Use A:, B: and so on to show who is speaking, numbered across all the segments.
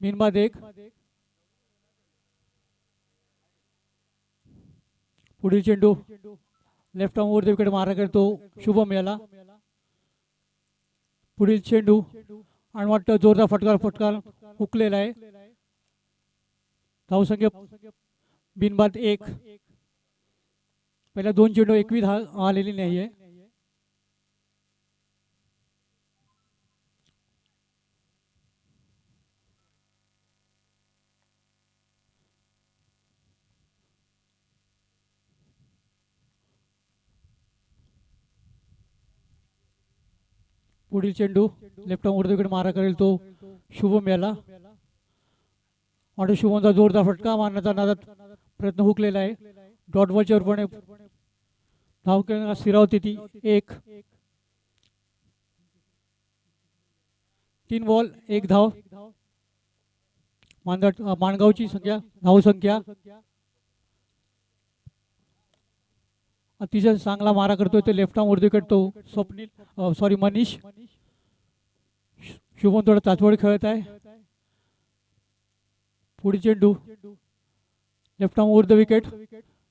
A: बिनबाद एक. पुढील चेंडू लेफ्ट आर्म वर विकेट मारा करतो शुभम याला. पुढील चेंडू आणि वाटतं जोरदार फटकार हुकलेला आहे. धावसंख्या बिनबाद एक. पहिल्या 2 चेंडू एकवी आलेली नाहीये. पुढील चेंडू लेफ्ट आर्म विकेट मारा करेल तो शुभम याला. आणि शुभमचा जोरदार फटका मारण्याचा नादात प्रयत्न हुकलेला आहे. डॉट बॉलच्या रूपाने धाव स्थिरावती ती एक. 3 बॉल 1 धाव. माणगावची धावसंख्या अतिशय चांगला मारा करतोय तो लेफ्ट आर्म विकेट तो स्वप्नील मनीष. शुभम थोडा चाचवड खेळत आहे. पुढे चेंडू लेफ्ट आर्म वर विकेट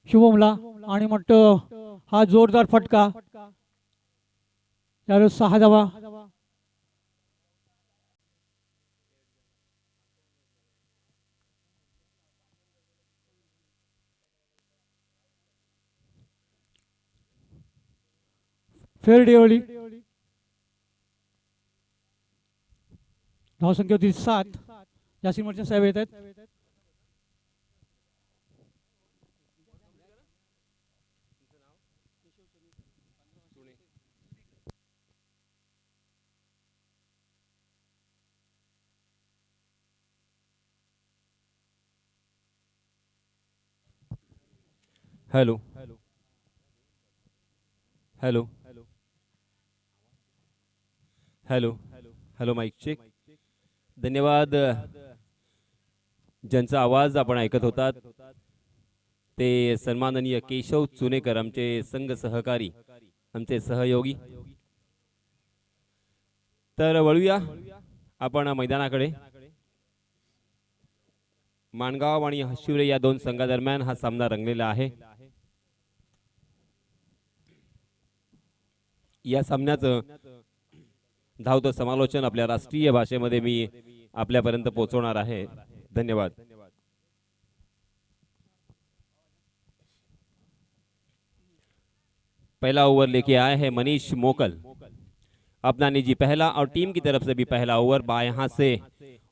A: शुभमला आणि म्हणतं हा जोरदार फटका. त्यावेळेस 6 धावा. फेर डेवली. धावसंख्या होती 7. जास्तीत मर्चंट साहेब येत आहेत.
B: Hello hello hello hello mike check. धन्यवाद. ज्यांचा आवाज आपण ऐकत होतात ते सन्माननीय केशव चुनेकर, आमचे संघ सहकारी, आमचे सहयोगी. तर वळूया आपण मैदानाकडे. माणगाव आणि हशिवरे या 2 संघादरम्यान हा सामना रंगलेला आहे. या सामन्याचं धावतं समालोचन आपल्या राष्ट्रीय भाषेमध्ये मी आपल्यापर्यंत पोहोचवणार आहे. धन्यवाद. पहला ओवर लेके आए हैं मनीष मोकल. अपना निजी पहला और टीम की तरफ से भी पहला ओवर. बाएं हाथ से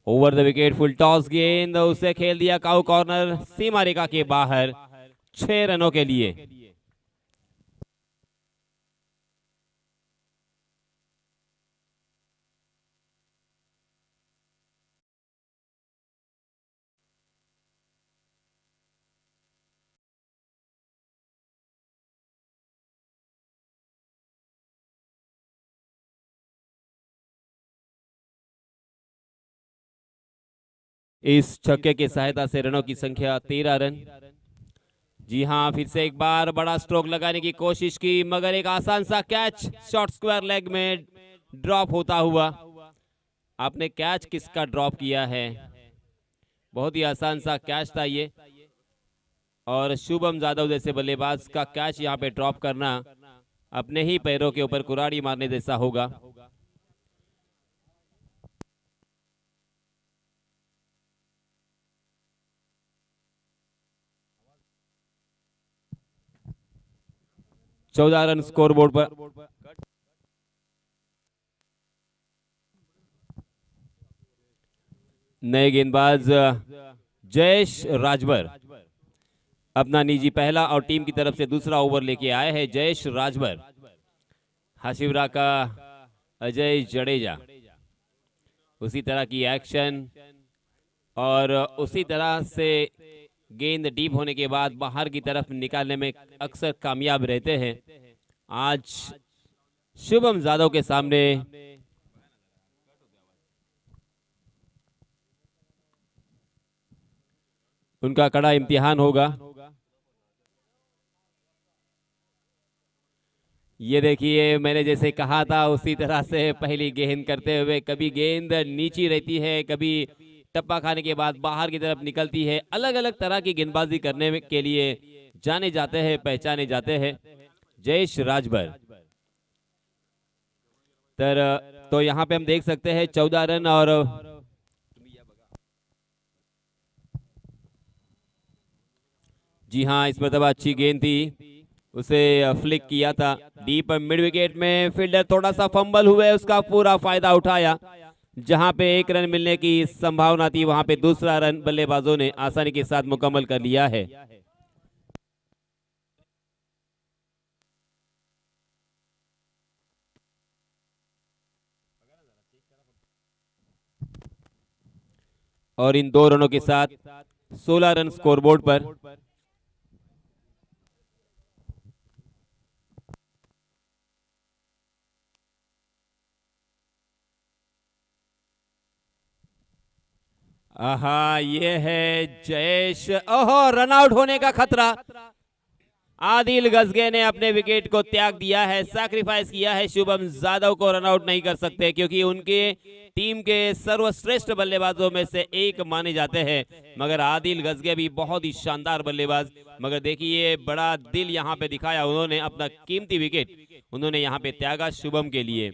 B: over the wicket full toss गेंद उसे खेल दिया काउ कॉर्नर सीमा रेखा के बाहर 6 रनों के लिए. इस छक्के की सहायता से रनों की संख्या 13 रन. जी हां, फिर से एक बार बड़ा स्ट्रोक लगाने की कोशिश की मगर एक आसान सा कैच शॉर्ट स्क्वायर लेग में ड्रॉप होता हुआ. आपने कैच किसका ड्रॉप किया है? बहुत ही आसान सा कैच था ये. और शुभम जादव जैसे बल्लेबाज का कैच यहां पे ड्रॉप करना अपने ही पैरों के ऊपर कुराड़ी मारने जैसा होगा. चौदह रन स्कोर बोर्ड पर. नए गेंदबाज जयेश राजभर अपना निजी पहला और टीम की तरफ से दूसरा ओवर लेके आए हैं. जयेश राजभर. हाशिवरा का अजय जडेजा. उसी तरह की एक्शन और उसी तरह से गेंद डीप होने के बाद बाहर की तरफ निकालने में अक्सर कामयाब रहते हैं. आज शुभम जादव के सामने उनका कड़ा इम्तिहान होगा. ये देखिए, मैंने जैसे कहा था उसी तरह से पहली गेंद करते हुए कभी गेंद नीची रहती है, कभी टप्पा खाने के बाद बाहर की तरफ निकलती है। अलग अलग तरह की गेंदबाजी करने के लिए जाने जाते हैं, पहचाने जाते हैं जयेश राजभर। तो यहाँ पे हम देख सकते हैं 14 रन और जी हाँ, इस मरतबा अच्छी गेंद थी, उसे फ्लिक किया था डीप मिड विकेट में। फील्डर थोड़ा सा फंबल हुए, उसका पूरा फायदा उठाया। जहां पे एक रन मिलने की संभावना थी वहां पे दूसरा रन बल्लेबाजों ने आसानी के साथ मुकम्मल कर लिया है। और इन 2 रनों के साथ 16 रन स्कोरबोर्ड पर। आहा, ये है जयेश। ओहो, रन आउट होने का खतरा। आदिल गजगे ने अपने विकेट को त्याग दिया है, सैक्रिफाइस किया है। शुभम जादव को रन आउट नहीं कर सकते क्योंकि उनके टीम के सर्वश्रेष्ठ बल्लेबाजों में से एक माने जाते हैं। मगर आदिल गजगे भी बहुत ही शानदार बल्लेबाज। मगर देखिए, बड़ा दिल यहाँ पे दिखाया उन्होंने, अपना कीमती विकेट उन्होंने यहाँ पे त्यागा शुभम के लिए।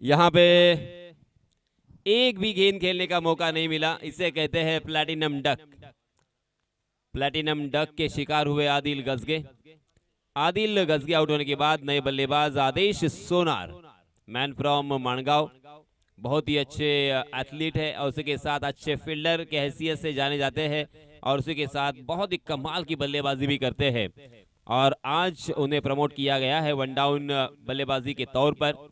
B: यहाँ पे एक भी गेंद खेलने का मौका नहीं मिला, इसे कहते हैं प्लैटिनम डक। प्लैटिनम डक के शिकार हुए आदिल गजगे। आदिल गजगे आउट होने के बाद नए बल्लेबाज आदेश सोनार, मैन फ्रॉम माणगांव, बहुत ही अच्छे एथलीट है और उसके साथ अच्छे फील्डर के हैसियत से जाने जाते हैं और उसी के साथ बहुत ही कमाल की बल्लेबाजी भी करते हैं। और आज उन्हें प्रमोट किया गया है वन डाउन बल्लेबाजी के तौर पर।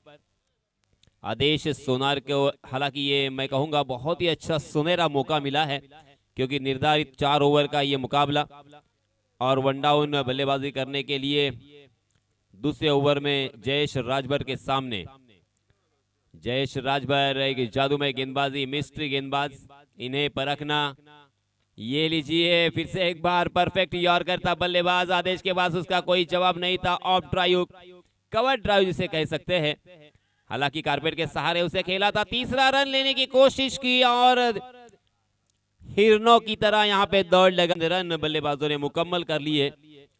B: आदेश सोनार को हालांकि ये मैं कहूंगा बहुत ही अच्छा सुनहरा मौका मिला है क्योंकि निर्धारित 4 ओवर का ये मुकाबला और वन डाउन बल्लेबाजी करने के लिए दूसरे ओवर में जयेश राजभर के सामने। जयेश राजभर एक जादूमय गेंदबाजी, मिस्ट्री गेंदबाज, इन्हें परखना। ये लीजिए, फिर से एक बार परफेक्ट यॉर्कर था बल्लेबाज आदेश के पास, उसका कोई जवाब नहीं था। ऑफ ड्राइव, कवर ड्राइव जिसे कह सकते हैं। हालांकि कारपेट के सहारे उसे खेला था, तीसरा रन लेने की कोशिश की और हिरनों की तरह यहाँ पे दौड़ लगा। रन बल्लेबाजों ने मुकम्मल कर लिए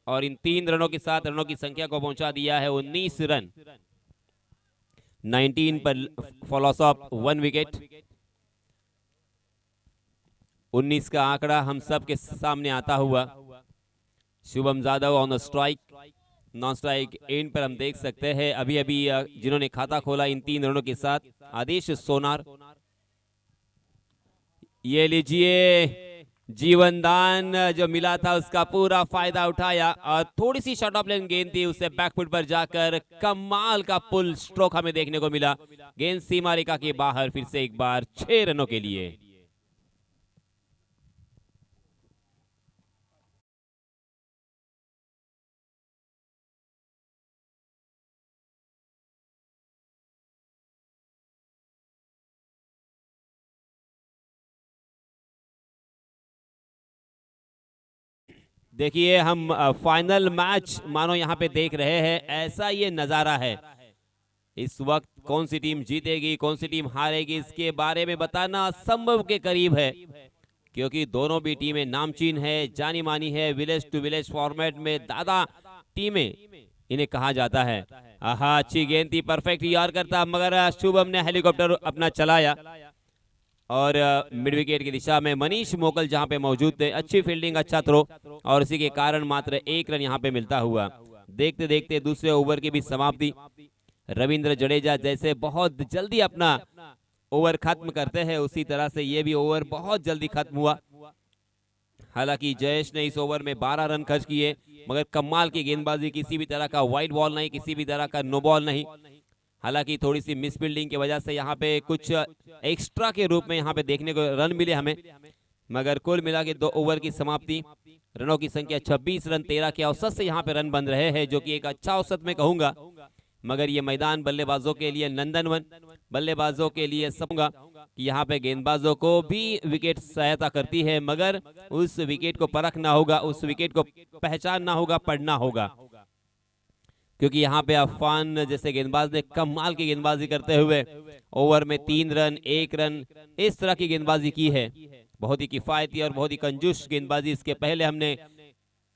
B: और इन 3 रनों के साथ रनों की संख्या को पहुंचा दिया है 19 रन। 19 पर फॉलोस ऑफ 1 विकेट। 19 का आंकड़ा हम सब के सामने आता हुआ। Shubham Jadhav on strike, non strike end पर हम देख सकते हैं अभी अभी जिन्होंने खाता खोला इन 3 रनों के साथ, आदेश सोनार। ये लीजिए, जीवन दान जो मिला था उसका पूरा फायदा उठाया और थोड़ी सी शॉर्ट ऑफ लेन गेंद थी, उससे बैकफुट पर जाकर कमाल का पुल स्ट्रोक हमें देखने को मिला। गेंद सीमा रेखा के बाहर फिर से एक बार 6 रनों के लिए। देखिए, हम फाइनल मैच मानो यहाँ पे देख रहे हैं, ऐसा ये नजारा है। इस वक्त कौन सी टीम जीतेगी, कौन सी टीम हारेगी, इसके बारे में बताना असंभव के करीब है क्योंकि दोनों भी टीमें नामचीन है, जानी मानी है। विलेज टू विलेज फॉर्मेट में दादा टीमें इन्हें कहा जाता है। आहा, अच्छी गेंद थी, परफेक्ट यॉर्कर था, मगर शुभम ने हेलीकॉप्टर अपना चलाया और मिड विकेट की दिशा में मनीष मोकल जहां पे मौजूद थे। अच्छी फील्डिंग, अच्छा थ्रो और इसी के कारण मात्र 1 रन यहां पे मिलता हुआ। देखते देखते दूसरे ओवर की भी समाप्ति। रविंद्र जडेजा जैसे बहुत जल्दी अपना ओवर खत्म करते हैं, उसी तरह से ये भी ओवर बहुत जल्दी खत्म हुआ। हालांकि जयेश ने इस ओवर में 12 रन खर्च किए, मगर कमाल की गेंदबाजी, किसी भी तरह का वाइड बॉल नहीं, किसी भी तरह का नो बॉल नहीं। हालांकि थोड़ी सी मिस फील्डिंग की वजह से यहाँ पे कुछ एक्स्ट्रा के रूप में यहाँ पे देखने को रन मिले हमें, मगर कुल मिला के 2 ओवर की समाप्ति। रनों की संख्या 26 रन, 13 के औसत से यहाँ पे रन बन रहे हैं, जो कि एक अच्छा औसत मैं कहूंगा मगर ये मैदान बल्लेबाजों के लिए नंदनवन, बल्लेबाजों के लिए समझूंगा कि यहाँ पे गेंदबाजों को भी विकेट सहायता करती है, मगर उस विकेट को परखना होगा, उस विकेट को पहचानना होगा, पढ़ना होगा, क्योंकि यहाँ पे अफान जैसे गेंदबाज ने कमाल की गेंदबाजी करते हुए ओवर में 3 रन 1 रन इस तरह की गेंदबाजी की है। बहुत ही किफायती और बहुत ही कंजूस गेंदबाजी इसके पहले हमने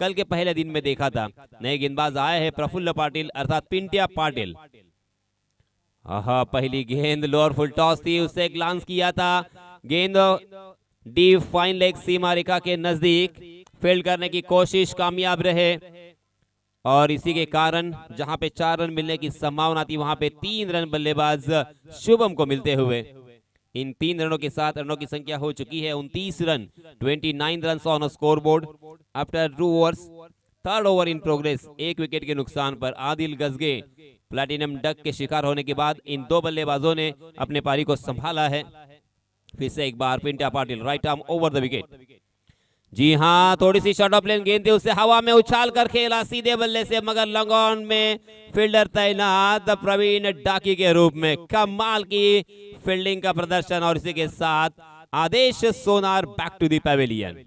B: कल के पहले दिन में देखा था। नए गेंदबाज आए हैं प्रफुल्ल पाटिल अर्थात पिंटिया पाटिल। पहली गेंद लोअर फुल टॉस थी, उससे ग्लांस किया था, गेंद डीप फाइन लेग सीमा रेखा के नजदीक फील्ड करने की कोशिश कामयाब रहे और इसी के कारण जहां पे 4 रन मिलने की संभावना थी वहां पे 3 रन बल्लेबाज शुभम को मिलते हुए। इन 3 रनों के साथ रनों की संख्या हो चुकी है 29 run, 29 run on score board after 2 overs. Third over in progress. 1 wicket के नुकसान पर आदिल गजगे प्लैटिनम डक के शिकार होने के बाद इन 2 बल्लेबाजों ने अपने पारी को संभाला है। फिर से एक बार Pintya Patil right arm over the wicket. जी हाँ, थोड़ी सी शॉर्ट ऑफ लेन गेंद थी, उसे हवा में उछाल कर खेला सीधे बल्ले से, मगर लॉन्ग ऑन में फील्डर तैनात प्रवीण डाकी के रूप में कमाल की फील्डिंग का प्रदर्शन और इसी के साथ Adesh Sonar back to the pavilion.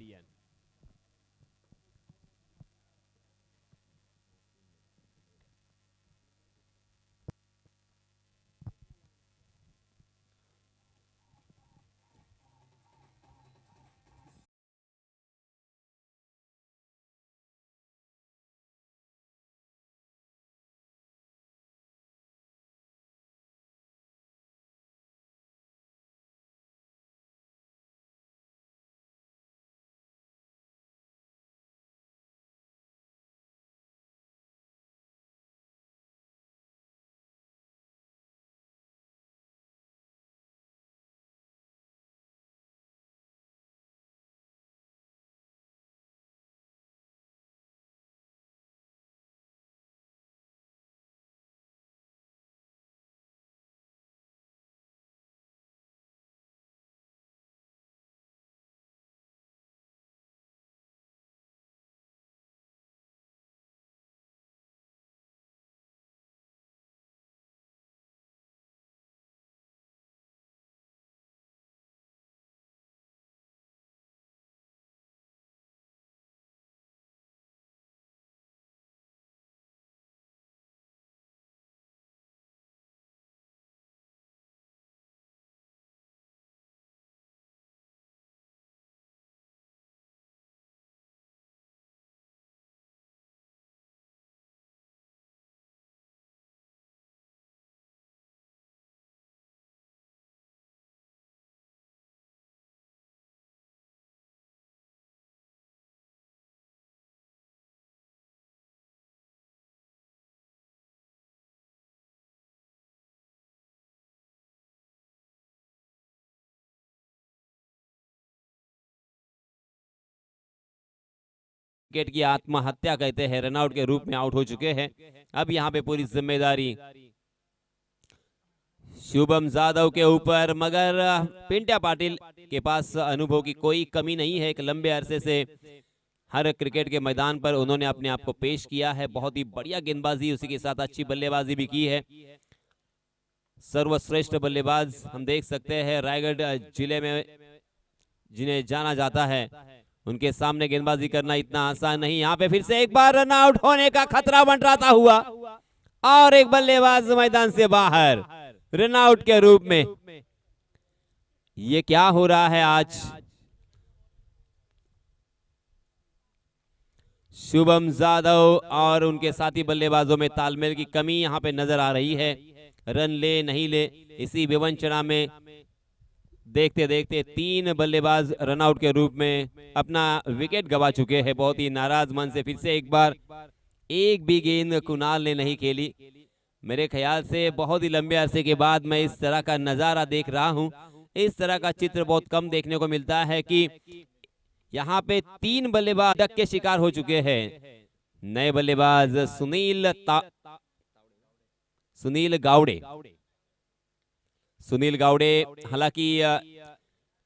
B: Wicket की आत्महत्या कहते हैं, रनआउट के रूप में आउट हो चुके हैं। अब यहाँ पे पूरी जिम्मेदारी शुभम जादव के ऊपर, मगर पिंटिया पाटिल के पास अनुभव की कोई कमी नहीं है। एक लंबे अरसे से हर क्रिकेट के मैदान पर उन्होंने अपने आप को पेश किया है। बहुत ही बढ़िया गेंदबाजी, उसी के साथ अच्छी बल्लेबाजी भी की है। सर्वश्रेष्ठ बल्लेबाज हम देख सकते हैं रायगढ़ जिले में जिन्हें जाना जाता है, उनके सामने गेंदबाजी करना इतना आसान नहीं। यहाँ पे फिर से एक बार रन आउट होने का खतरा मंडराता हुआ और एक बल्लेबाज मैदान से बाहर रन आउट के रूप में। ये क्या हो रहा है आज? शुभम जादव और उनके साथी बल्लेबाजों में तालमेल की कमी यहाँ पे नजर आ रही है। रन ले नहीं ले, इसी विवंचना में देखते देखते 3 बल्लेबाज रनआउट के रूप में अपना विकेट गवा चुके हैं। बहुत ही नाराज मन से फिर से एक बार एक भी गेंद कुणाल ने नहीं खेली। मेरे ख्याल से बहुत ही लंबे अरसे के बाद मैं इस तरह का नजारा देख रहा हूं। इस तरह का चित्र बहुत कम देखने को मिलता है कि यहाँ पे 3 बल्लेबाज डक के शिकार हो चुके हैं। नए बल्लेबाज सुनील गावड़े हालांकि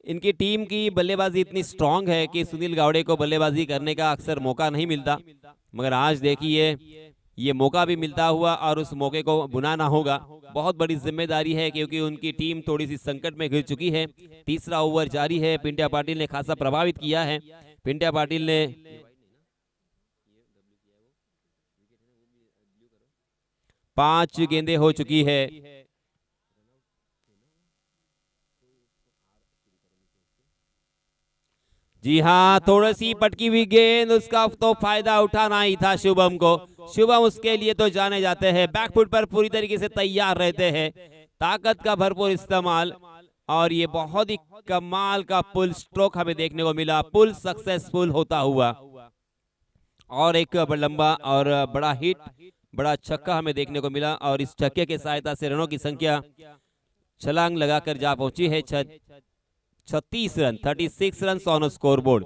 B: इनकी टीम की बल्लेबाजी इतनी स्ट्रांग है कि सुनील गावड़े को बल्लेबाजी करने का अक्सर मौका नहीं मिलता, मगर आज देखिए ये मौका भी मिलता हुआ और उस मौके को बुनाना होगा। बहुत बड़ी जिम्मेदारी है क्योंकि उनकी टीम थोड़ी सी संकट में घिर चुकी है। तीसरा ओवर जारी है। पिंट्या पाटिल ने खासा प्रभावित किया है। पिंट्या पाटिल ने 5 गेंदें हो चुकी है। जी हाँ, थोड़ी सी पटकी हुई गेंद, उसका तो फायदा उठाना ही था शुभम को। शुभम उसके लिए तो जाने जाते हैं, बैकफुट पर पूरी तरीके से तैयार रहते हैं, ताकत का भरपूर इस्तेमाल, और ये बहुत ही कमाल का पुल स्ट्रोक हमें देखने को मिला। पुल सक्सेसफुल होता हुआ और एक लंबा और बड़ा हिट, बड़ा छक्का हमें देखने को मिला, और इस छक्के की सहायता से रनों की संख्या छलांग लगाकर जा पहुंची है 36 run, 36 run on scoreboard.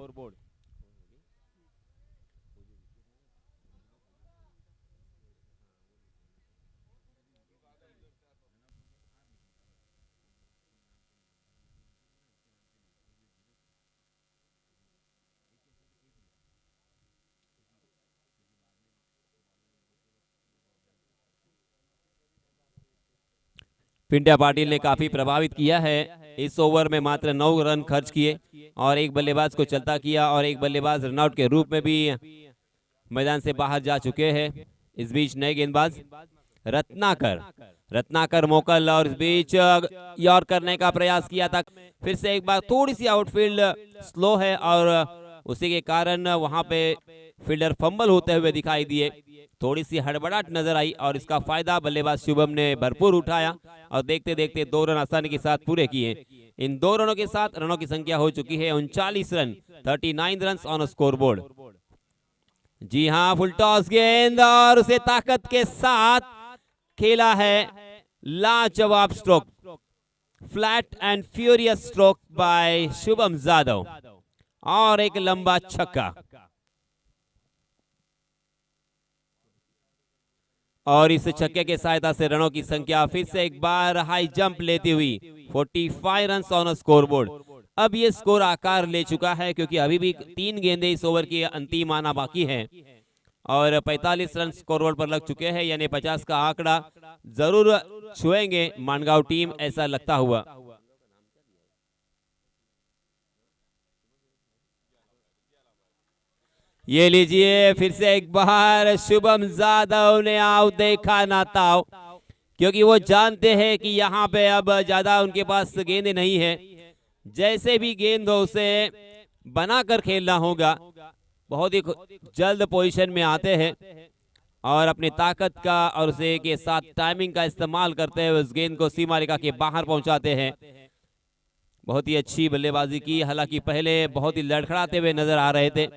B: Pintya Patil ने काफी प्रभावित किया है। इस ओवर में मात्र 9 रन खर्च किए और एक बल्लेबाज को चलता किया, और एक बल्लेबाज रनआउट के रूप में भी मैदान से बाहर जा चुके हैं। इस बीच नए गेंदबाज रत्नाकर मोकल, और इस बीच यॉर्क करने का प्रयास किया था। फिर से एक बार थोड़ी सी आउटफील्ड स्लो है और उसी के कारण वहां पे फील्डर फंबल होते हुए दिखाई दिए। थोड़ी सी हड़बड़ाहट नजर आई और इसका फायदा बल्लेबाज शुभम ने भरपूर उठाया और देखते देखते 2 रन आसानी के साथ पूरे किए। इन 2 रनों के साथ रनों की संख्या हो चुकी है 39 run, 39 run on scoreboard. जी हाँ, फुल टॉस गेंद और उसे ताकत के साथ खेला है। लाजवाब stroke, flat and furious stroke by Shubham Jadhav, और एक लंबा छक्का, और इस छक्के के सहायता से रनों की संख्या फिर से एक बार हाई जंप लेती हुई 45 रन ऑन स्कोर बोर्ड। अब ये स्कोर आकार ले चुका है क्योंकि अभी भी 3 गेंदें इस ओवर की अंतिम आना बाकी है और 45 रन स्कोर बोर्ड पर लग चुके हैं, यानी 50 का आंकड़ा जरूर छुएंगे मानगांव टीम, ऐसा लगता हुआ। ये लीजिए फिर से एक बार शुभम जादव ने आउट देखा ना ताओ, क्योंकि वो जानते हैं कि यहाँ पे अब ज्यादा उनके पास गेंदें नहीं है। जैसे भी गेंद हो उसे बनाकर खेलना होगा। बहुत ही जल्द पोजीशन में आते हैं और अपनी ताकत का और उसे के साथ टाइमिंग का इस्तेमाल करते हुए उस गेंद को सीमा रेखा के बाहर पहुंचाते हैं। बहुत ही अच्छी बल्लेबाजी की, हालांकि पहले बहुत ही लड़खड़ाते हुए नजर आ रहे थे,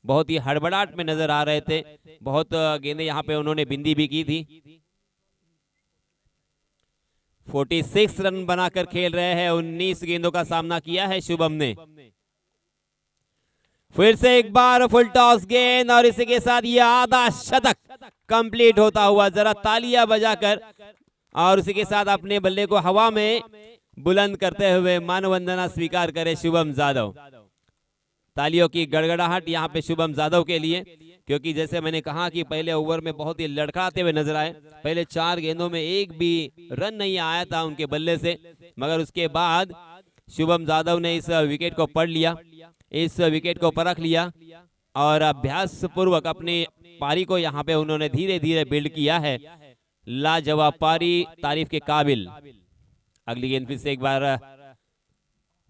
B: बहुत ही हड़बड़ाहट में नजर आ रहे थे, बहुत गेंदें यहाँ पे उन्होंने बिंदी भी की थी। 46 रन बनाकर खेल रहे हैं, 19 गेंदों का सामना किया है शुभम ने। फिर से एक बार फुल टॉस गेंद और इसी के साथ ये आधा शतक कंप्लीट होता हुआ, जरा तालियां बजाकर और उसी के साथ अपने बल्ले को हवा में बुलंद करते हुए मानवंदना स्वीकार करे शुभम जादव। तालियों की गड़गड़ाहट यहाँ पे शुभम जादव के लिए, क्योंकि जैसे मैंने कहा कि पहले ओवर में बहुत ही लड़खड़ाते हुए नजर आए। पहले 4 गेंदों में एक भी रन नहीं आया था उनके बल्ले से, मगर उसके बाद शुभम जादव ने इस विकेट को पढ़ लिया, इस विकेट को परख लिया और अभ्यास पूर्वक अपनी पारी को यहाँ पे उन्होंने धीरे धीरे बिल्ड किया है। लाजवाब पारी, तारीफ के काबिल। अगली गेंद फिर से एक बार,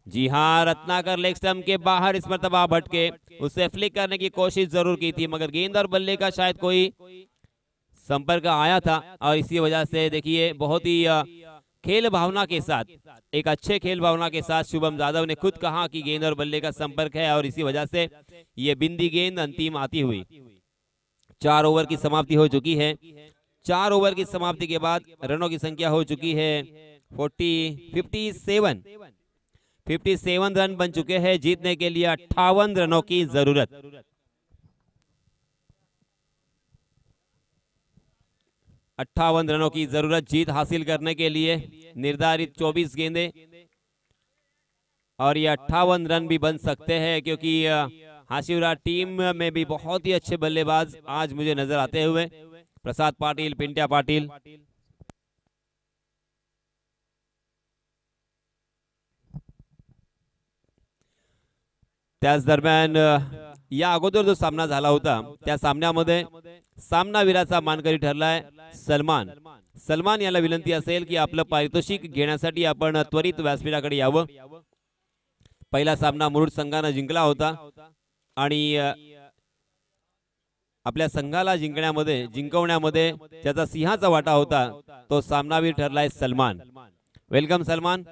B: जी हाँ, रत्नाकर लेग स्टंप के बाहर इस मरतबा भटके, उसे फ्लिक करने की कोशिश जरूर की थी, मगर गेंद और बल्ले का शायद कोई संपर्क आया था और इसी वजह से देखिए बहुत ही खेल भावना के साथ, एक अच्छे खेल भावना के साथ शुभम जादव ने खुद कहा कि गेंद और बल्ले का संपर्क है और इसी वजह से ये बिंदी गेंद अंतिम आती हुई। 4 ओवर की समाप्ति हो चुकी है। 4 ओवर की समाप्ति के बाद रनों की संख्या हो चुकी है 57 रन बन चुके हैं। जीतने के लिए 58 रनों की जरूरत। 58 रनों की जरूरत जीत हासिल करने के लिए। निर्धारित 24 गेंदें और ये 58 रन भी बन सकते हैं, क्योंकि हाशिवरा टीम में भी बहुत ही अच्छे बल्लेबाज आज मुझे नजर आते हुए। प्रसाद पाटील, पिंट्या पाटील, त्याच दरम्यान या अगोदर जो सामना झाला होता त्या सामन्यामध्ये सामनावीराचा मानकरी ठरलाय सलमान. सलमान याला विनंती असेल की आपलं पारितोषिक घेण्यासाठी आपण त्वरित व्यासपीठाकडे यावं. पहिला सामना मुरुड संघानं जिंकला होता आणि आपल्या संघाला जिंकवण्यामध्ये त्याचा सिंहाचा वाटा होता. तो सामनावीर ठरलाय सलमान. वेलकम सलमान.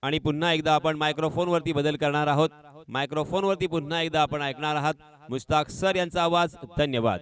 B: आणि पुन्हा एकदा आपण मायक्रोफोन वरती बदल करणार आहोत. मायक्रोफोन वरती पुन्हा एकदा आपण ऐकणार आहात मुश्ताक सर यांचा आवाज. धन्यवाद.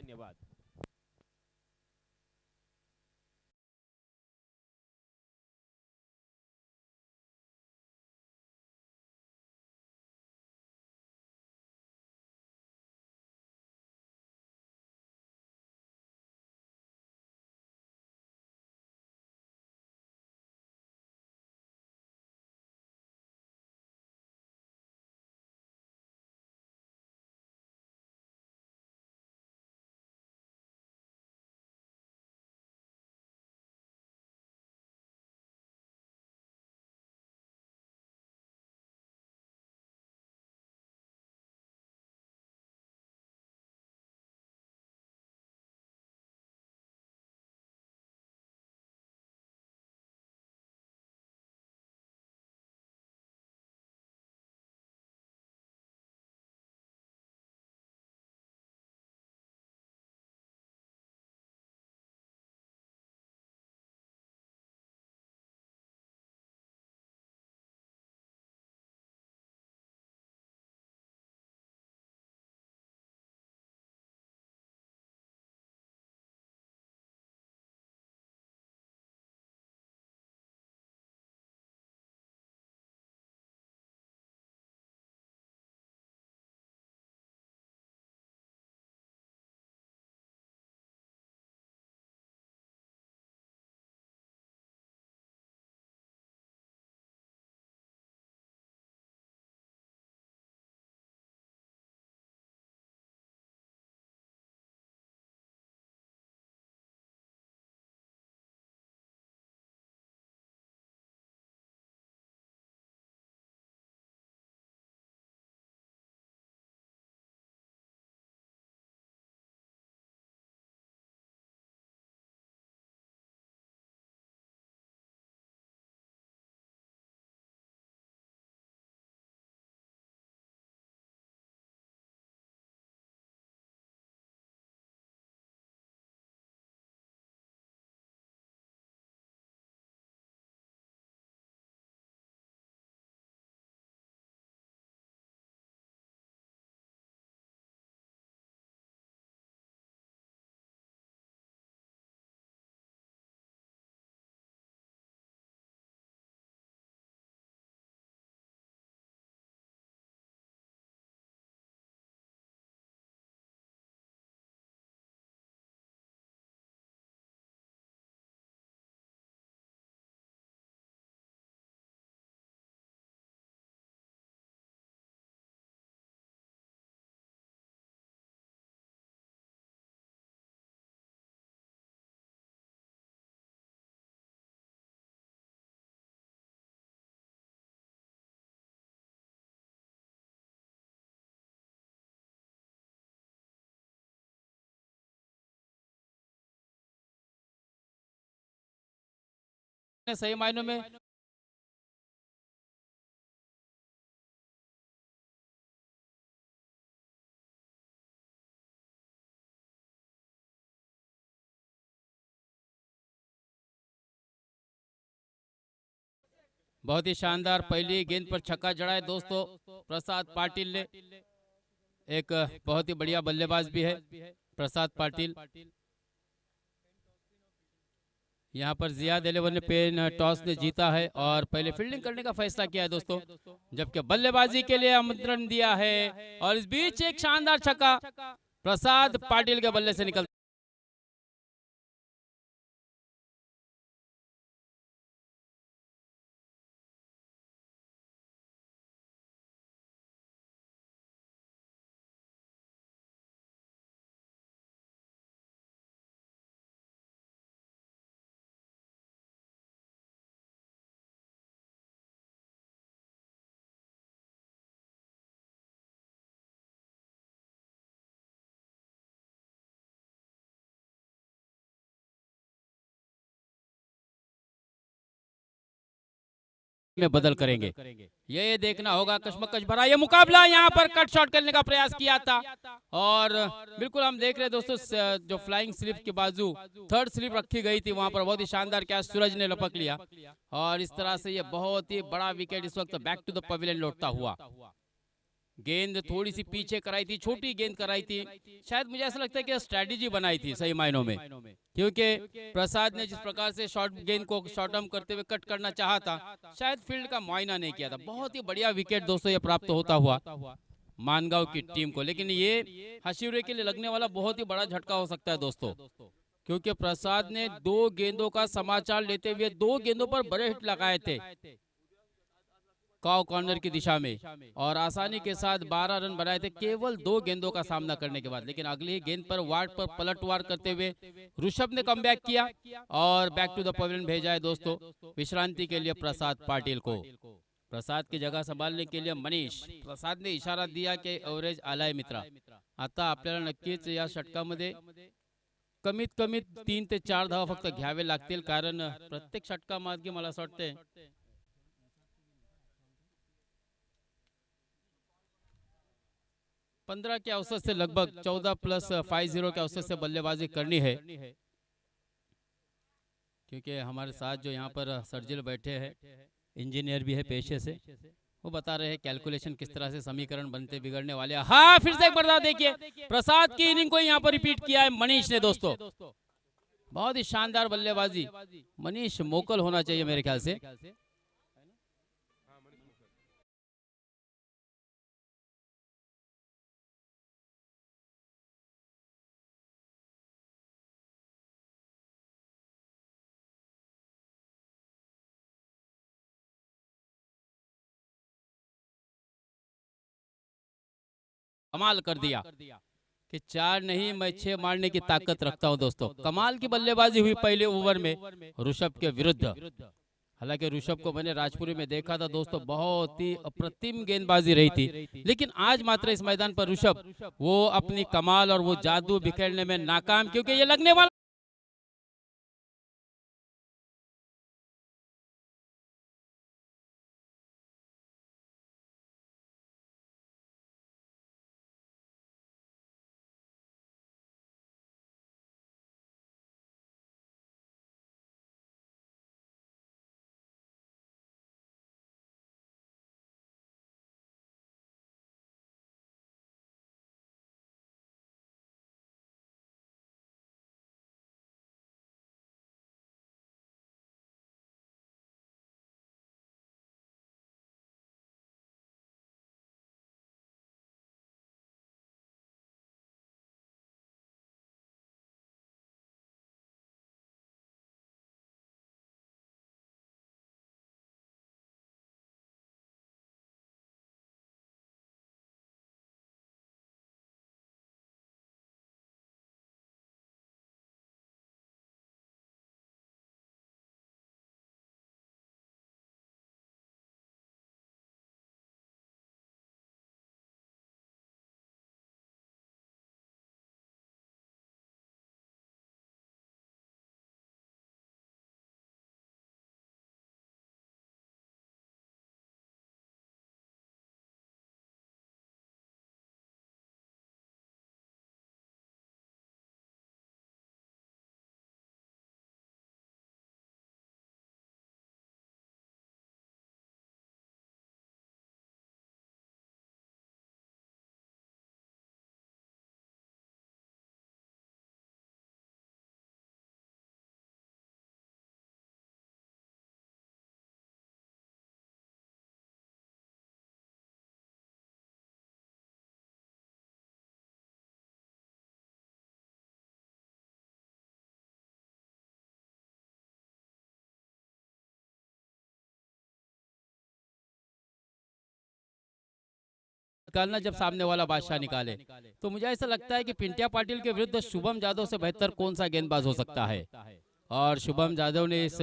C: सही मायनों में बहुत ही शानदार पहली गेंद पर छक्का जड़ा है दोस्तों प्रसाद पाटिल ने। एक बहुत ही बढ़िया बल्लेबाज भी है प्रसाद पाटिल। यहाँ पर जियाद 11 ने पेन टॉस ने जीता है और पहले फील्डिंग करने का फैसला किया है दोस्तों, जबकि बल्लेबाजी के लिए आमंत्रण दिया है। और इस बीच एक शानदार छक्का प्रसाद पाटिल के बल्ले से निकल में बदल करेंगे, ये देखना होगा। कशमकश भरा ये मुकाबला, यहाँ पर कट शॉट करने का प्रयास किया था और बिल्कुल हम देख रहे हैं दोस्तों, जो फ्लाइंग स्लिप के बाजू थर्ड स्लिप रखी गई थी वहां पर बहुत ही शानदार कैच सूरज ने लपक लिया और इस तरह से ये बहुत ही बड़ा विकेट इस वक्त बैक टू द पवेलियन लौटता हुआ। गेंद थोड़ी सी पीछे कराई थी, छोटी गेंद कराई थी, शायद मुझे ऐसा लगता है कि स्ट्रेटेजी बनाई थी सही मायनों में, क्योंकि प्रसाद ने जिस प्रकार से शॉर्ट गेंद को शॉर्ट आर्म करते हुए कट करना चाहा था, शायद फील्ड का मुआयना नहीं किया था। बहुत ही बढ़िया विकेट दोस्तों ये प्राप्त होता हुआ मानगांव की टीम को, लेकिन ये हशीरे के लिए लगने वाला बहुत ही बड़ा झटका हो सकता है दोस्तों, क्योंकि प्रसाद ने 2 गेंदों का समाचार लेते हुए 2 गेंदों पर बड़े हिट लगाए थे काउ कॉर्नर की दिशा में और आसानी के साथ 12 रन बनाए थे केवल 2 गेंदों का सामना करने के बाद। लेकिन अगली गेंद पर वार्ड पर पलटवार करते हुए ऋषभ ने कमबैक किया और बैक टू द पवेलियन भेजा है दोस्तों विश्रांति के लिए प्रसाद पाटिल को। प्रसाद की जगह संभालने के लिए मनीष, प्रसाद ने इशारा दिया की एव्हरेज आलाय मित्रा, आता आपल्याला नक्कीच या षटकामध्ये कमीत कमी 3 ते 4 धावा फक्त घ्यावे लागतील, कारण प्रत्येक षटकामागे मला असं वाटतंय 15 के औसत से लगभग 14+50 के औसत से बल्लेबाजी करनी है, क्योंकि हमारे साथ जो यहाँ पर सर्जिल बैठे हैं इंजीनियर भी है पेशे से, वो बता रहे हैं कैलकुलेशन किस तरह से समीकरण बनते बिगड़ने वाले। हाँ फिर से एक बार देखिए प्रसाद की इनिंग को यहाँ पर रिपीट किया है मनीष ने दोस्तों, बहुत ही शानदार बल्लेबाजी। मनीष मोकल होना चाहिए मेरे ख्याल से। कमाल कर दिया कि 4 नहीं मैं 6 मारने की ताकत रखता हूं दोस्तों। कमाल की बल्लेबाजी हुई पहले ओवर में ऋषभ के विरुद्ध। हालांकि ऋषभ को मैंने राजपुरी में देखा था दोस्तों, बहुत ही अप्रतिम गेंदबाजी रही थी, लेकिन आज मात्र इस मैदान पर ऋषभ वो अपनी कमाल और वो जादू बिखेरने में नाकाम, क्योंकि ये लगने वाला निकालना जब सामने वाला बादशाह निकाले, तो मुझे ऐसा लगता है कि पिंटिया पाटिल के विरुद्ध शुभम जादव से बेहतर कौन सा गेंदबाज हो सकता है। और शुभम जादव ने इस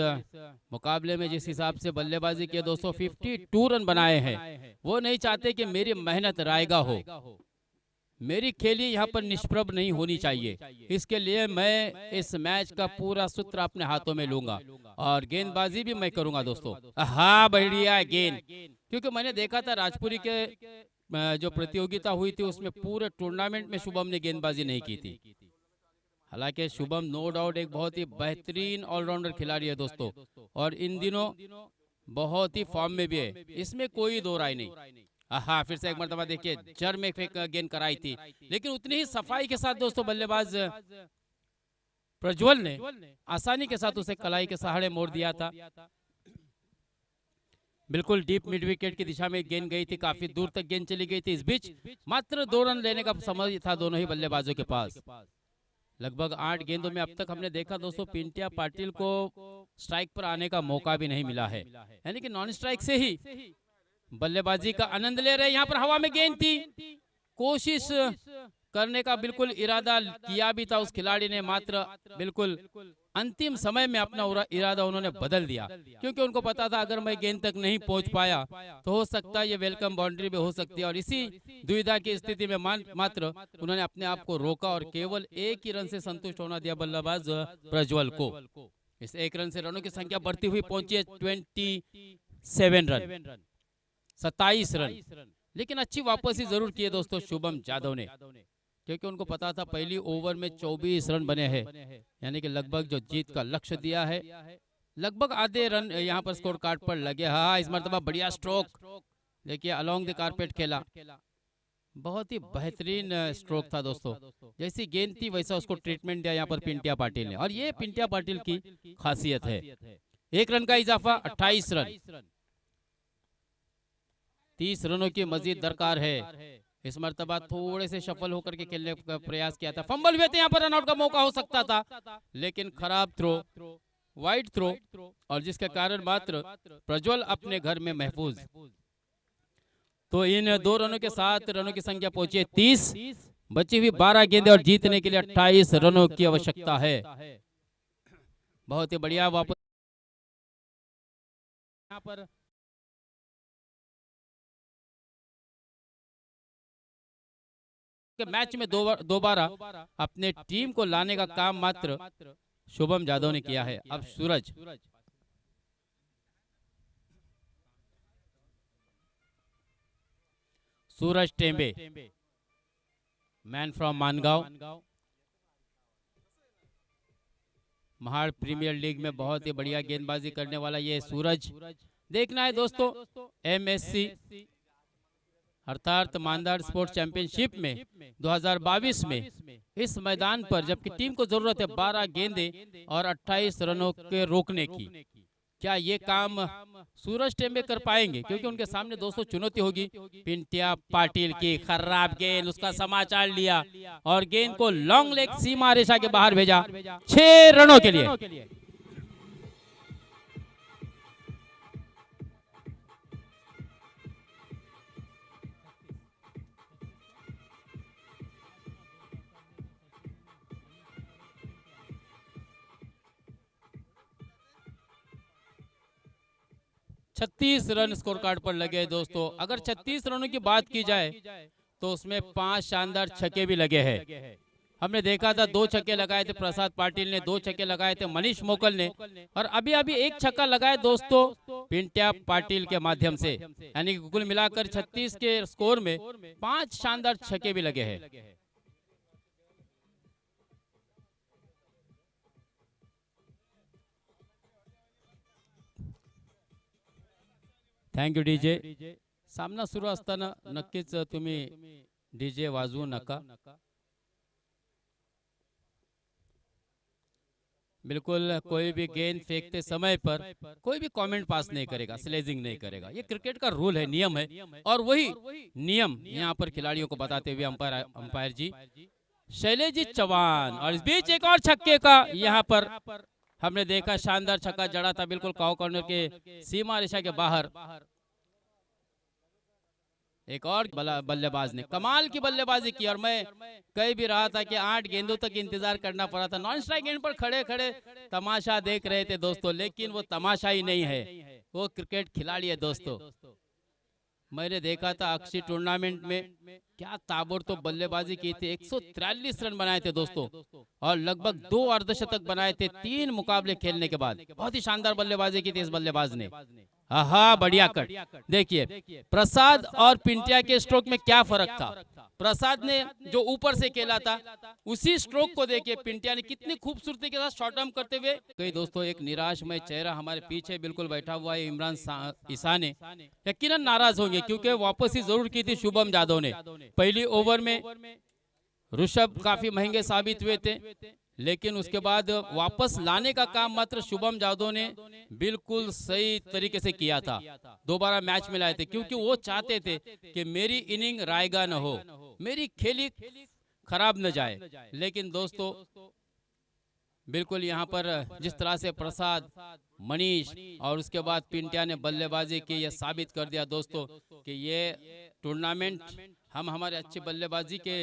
C: मुकाबले में जिस हिसाब से बल्लेबाजी की दोस्तों 52 रन बनाए हैं, वो नहीं चाहते कि मेरी मेहनत रायगा हो। मेरी खेली यहाँ पर निष्प्रभ नहीं होनी चाहिए। इसके लिए मैं इस मैच का पूरा सूत्र अपने हाथों में लूंगा और गेंदबाजी भी मैं करूंगा दोस्तों। हाँ बढ़िया गेंद, क्योंकि मैंने देखा था राजपुरी के जो प्रतियोगिता हुई थी उसमें पूरे टूर्नामेंट में शुभम ने गेंदबाजी नहीं की थी। हालांकि शुभम नो डाउट एक बहुत ही बेहतरीन ऑलराउंडर खिलाड़ी है दोस्तों, और इन दिनों बहुत ही फॉर्म में भी है, इसमें कोई दो राय नहीं। हाँ फिर से एक मरतबा देखिए जर में फेंक गेंद कराई थी, लेकिन उतनी ही सफाई के साथ दोस्तों बल्लेबाज प्रज्वल ने आसानी के साथ उसे कलाई के सहारे मोड़ दिया था। बिल्कुल डीप मिड विकेट की दिशा में गेंद गई थी, काफी दूर तक गेंद चली गई थी। इस बीच मात्र 2 रन लेने का समय था दोनों ही बल्लेबाजों के पास। लगभग 8 गेंदों में अब तक हमने देखा दोस्तों पिंटिया पाटिल को स्ट्राइक पर आने का मौका भी नहीं मिला है, यानी कि नॉन स्ट्राइक से ही बल्लेबाजी का आनंद ले रहे हैं। यहाँ पर हवा में गेंद थी, कोशिश करने का बिल्कुल इरादा किया भी था उस खिलाड़ी ने, मात्र बिल्कुल अंतिम समय में अपना इरादा उन्होंने बदल दिया, क्योंकि उनको पता था अगर मैं गेंद तक नहीं पहुंच पाया तो हो सकता है ये वेलकम बाउंड्री भी हो सकती है। और इसी दुविधा की स्थिति में मात्र उन्होंने अपने आप को रोका और केवल 1 ही रन से संतुष्ट होना दिया बल्लेबाज प्रज्वल को। इस 1 रन से रनों की संख्या बढ़ती हुई पहुंची है 27 रन, 27 रन। लेकिन अच्छी वापसी जरूर की है दोस्तों शुभम यादव ने, क्योंकि उनको पता था पहली ओवर में 24 रन बने हैं, यानी कि लगभग जो जीत का लक्ष्य दिया है लगभग आधे रन यहाँ पर स्कोर कार्ड पर लगे। हाँ इस मरतबा बढ़िया स्ट्रोक, देखिए अलोंग द कारपेट खेला, बहुत ही बेहतरीन स्ट्रोक था दोस्तों। जैसी गेंद थी वैसा उसको ट्रीटमेंट दिया यहाँ पर पिंटिया पाटिल ने, और ये पिंटिया पाटिल की खासियत है। 1 रन का इजाफा 28 रन, 30 रनों की मजीद दरकार है। इस मर्तबा थोड़े से सफल होकर के खेलने का प्रयास किया था, फंबल हुए थे, यहाँ पर रनआउट का मौका हो सकता था, लेकिन खराब थ्रो, वाइड थ्रो, और जिसके कारण मात्र प्रज्वल अपने घर में महफूज। तो इन 2 रनों के साथ रनों की संख्या पहुंची है 30, बची हुई 12 गेंदें और जीतने के लिए 28 रनों की आवश्यकता है। बहुत ही बढ़िया वापस यहाँ पर मैच में दोबारा अपने टीम को लाने का काम मात्र शुभम यादव ने किया है। अब Suraj Tembe, man from Mangaon, Mahad premier league में बहुत ही बढ़िया गेंदबाजी करने वाला ये सूरज। देखना है दोस्तों MSC अर्थात मानदार स्पोर्ट्स चैंपियनशिप में 2022 में इस मैदान पर जबकि टीम को जरूरत है 12 गेंदें और 28 रनों के रोकने की, क्या ये काम सूरज टेम्बे कर पाएंगे? क्योंकि उनके सामने दोस्तों चुनौती होगी पिंटिया पाटिल की। खराब गेंद, उसका समाचार लिया और गेंद को लॉन्ग लेग सीमा रेखा के बाहर भेजा 6 रनों के लिए। छत्तीस रन स्कोर कार्ड पर लगे दोस्तों। अगर 36 रनों की बात की जाए तो उसमें 5 शानदार छक्के भी लगे हैं। हमने देखा था 2 छक्के लगाए थे प्रसाद पाटिल ने, 2 छक्के लगाए थे मनीष मोकल ने, और अभी 1 छक्का लगाया दोस्तों पिंटिया पाटिल के माध्यम से, यानी कि कुल मिलाकर 36 के स्कोर में 5 शानदार छक्के भी लगे हैं। Thank you DJ. सामना सुरू असताना नक्कीच तुम्ही डीजे वाजवू नका। बिल्कुल कोई भी गेंद फेंकते समय पर कोई भी कमेंट पास नहीं करेगा, स्लेजिंग नहीं करेगा। ये क्रिकेट का रूल है, नियम है, और वही नियम यहाँ पर खिलाड़ियों को बताते हुए अंपायर जी शैलेजीत चौहान। और इस बीच एक और छक्के का यहाँ पर हमने देखा, शानदार छक्का जड़ा था बिल्कुल काउ कॉर्नर के सीमा रेखा के बाहर। एक और बल्लेबाज ने कमाल की बल्लेबाजी की, और मैं कह भी रहा था कि 8 गेंदों तक इंतजार करना पड़ा था। नॉन स्ट्राइक गेंद पर खड़े खड़े तमाशा देख रहे थे दोस्तों, लेकिन वो तमाशा ही नहीं है, वो क्रिकेट खिलाड़ी है दोस्तों। मैंने देखा था अक्षय टूर्नामेंट में, क्या ताबड़तोड़ बल्लेबाजी की थी। 143 रन बनाए थे दोस्तों और लगभग 2 अर्धशतक बनाए थे 3 मुकाबले खेलने के बाद। बहुत ही शानदार बल्लेबाजी की थी इस बल्लेबाज ने। आहा, बढ़िया कट। देखिए प्रसाद और पिंटिया के स्ट्रोक में क्या फर्क था। प्रसाद ने जो ऊपर से खेला था उसी स्ट्रोक को देखिए पिंटिया ने कितनी खूबसूरती के साथ शॉर्ट आर्म करते हुए। कई दोस्तों एक निराशमय चेहरा हमारे पीछे बिल्कुल बैठा हुआ है इमरान ईसा ने। यकीनन नाराज होंगे क्योंकि वापसी जरूर की थी शुभम जादव ने। पहली ओवर में ऋषभ काफी महंगे साबित हुए थे, लेकिन उसके बाद वापस लाने का काम मात्र शुभम जादव ने बिल्कुल सही तरीके से किया था। दोबारा मैच में लाए थे क्योंकि वो चाहते थे कि मेरी इनिंग रायगा न हो, मेरी खेली खराब न जाए। लेकिन दोस्तों बिल्कुल यहाँ पर जिस तरह से प्रसाद, मनीष और उसके बाद पिंटिया ने बल्लेबाजी की, यह साबित कर दिया दोस्तों कि ये टूर्नामेंट हम हमारे अच्छी बल्लेबाजी के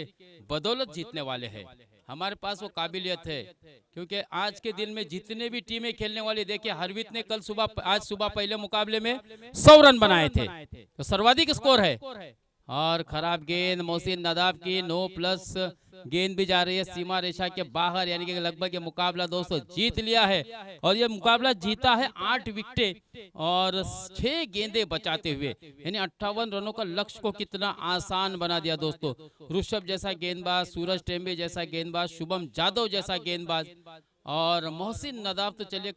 C: बदौलत जीतने वाले हैं। हमारे पास वो काबिलियत है क्योंकि आज के दिन में जितने भी टीमें खेलने वाली, देखिए हरवीत ने आज सुबह पहले मुकाबले में 100 रन बनाए थे, तो सर्वाधिक स्कोर है। और खराब गेंद मोहसिन नदाफ की, 9+ गेंद भी जा रही है सीमा रेखा के बाहर, यानी कि लगभग ये मुकाबला दोस्तों जीत लिया है। और ये मुकाबला जीता है 8 विकेटें और 6 गेंदें बचाते हुए, यानी 58 रनों का लक्ष्य को कितना आसान बना दिया दोस्तों। ऋषभ जैसा गेंदबाज, सूरज टेम्बे जैसा गेंदबाज, शुभम जादव जैसा गेंदबाज और मोहसिन नदाफ तो चलिए